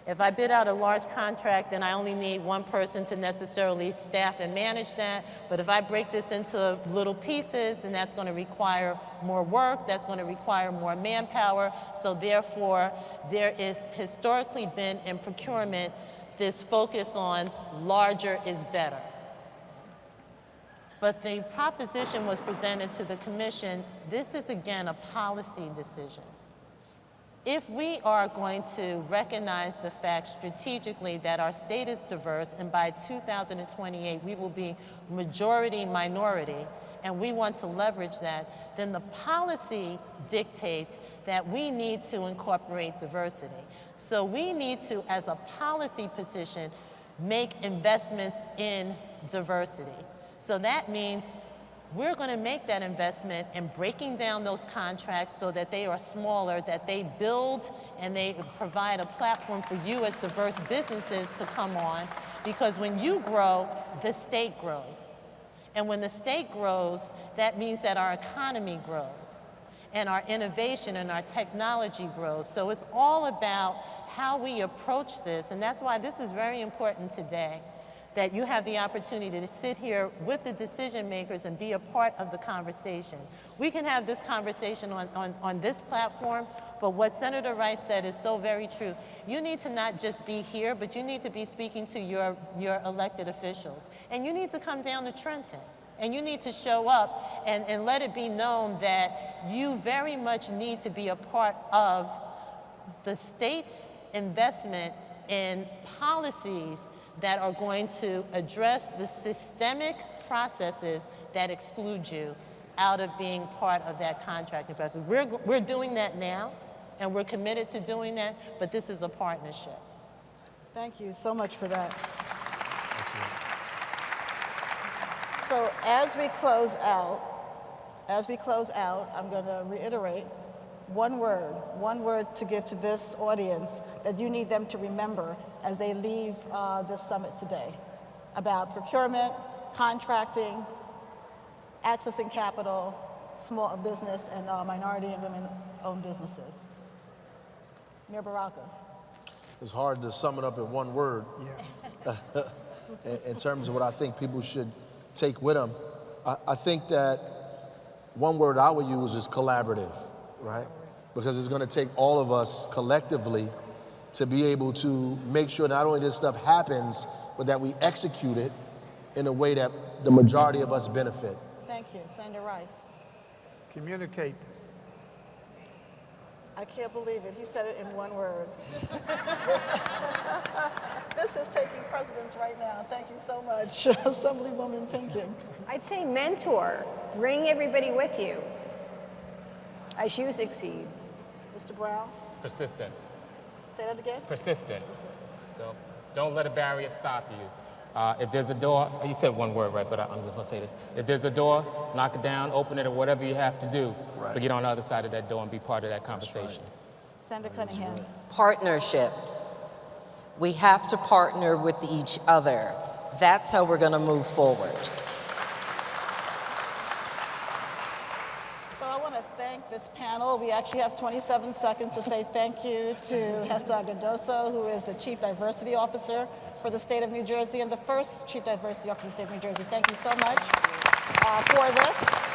If I bid out a large contract, then I only need one person to necessarily staff and manage that. But if I break this into little pieces, then that's going to require more work, that's going to require more manpower. So therefore, there is historically been in procurement this focus on larger is better. But the proposition was presented to the commission. This is, again, a policy decision. If we are going to recognize the fact strategically that our state is diverse and by 2028 we will be majority minority, and we want to leverage that, then the policy dictates that we need to incorporate diversity. So we need to, as a policy position, make investments in diversity. So that means we're going to make that investment in breaking down those contracts so that they are smaller, that they build and they provide a platform for you as diverse businesses to come on. Because when you grow, the state grows. And when the state grows, that means that our economy grows and our innovation and our technology grows. So it's all about how we approach this. And that's why this is very important today, that you have the opportunity to sit here with the decision makers and be a part of the conversation. We can have this conversation on this platform, but what Senator Rice said is so very true. You need to not just be here, but you need to be speaking to your elected officials. And you need to come down to Trenton. And you need to show up and let it be known that you very much need to be a part of the state's investment in policies that are going to address the systemic processes that exclude you out of being part of that contracting process. We're doing that now, and we're committed to doing that, but this is a partnership. Thank you so much for that. So as we close out, I'm going to reiterate one word to give to this audience that you need them to remember as they leave this summit today about procurement, contracting, accessing capital, small business, and minority and women-owned businesses. Mayor Baraka. It's hard to sum it up in one word. Yeah. In terms of what I think people should take with them. I think that one word I would use is collaborative, right? Because it's going to take all of us collectively to be able to make sure not only this stuff happens, but that we execute it in a way that the majority of us benefit. Thank you. Senator Rice. Communicate. I can't believe it. He said it in one word. This is taking precedence right now. Thank you so much, Assemblywoman Pinkin. I'd say mentor. Bring everybody with you as you succeed. Mr. Brown. Persistence. Say that again. Persistence. Don't let a barrier stop you. If there's a door, you said one word, right, but I'm just gonna say this. If there's a door, knock it down, open it, or whatever you have to do, but get on the other side of that door and be part of that conversation. Senator Cunningham. Partnerships. We have to partner with each other. That's how we're going to move forward. So I want to thank this panel. We actually have 27 seconds to say thank you to Hester Agadoso, who is the Chief Diversity Officer for the state of New Jersey and the first Chief Diversity Officer of the state of New Jersey. Thank you so much for this.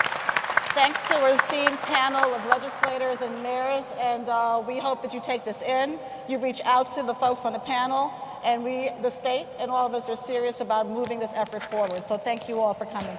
Thanks to our esteemed panel of legislators and mayors, and we hope that you take this in. You reach out to the folks on the panel, and we, the state, and all of us are serious about moving this effort forward. So thank you all for coming.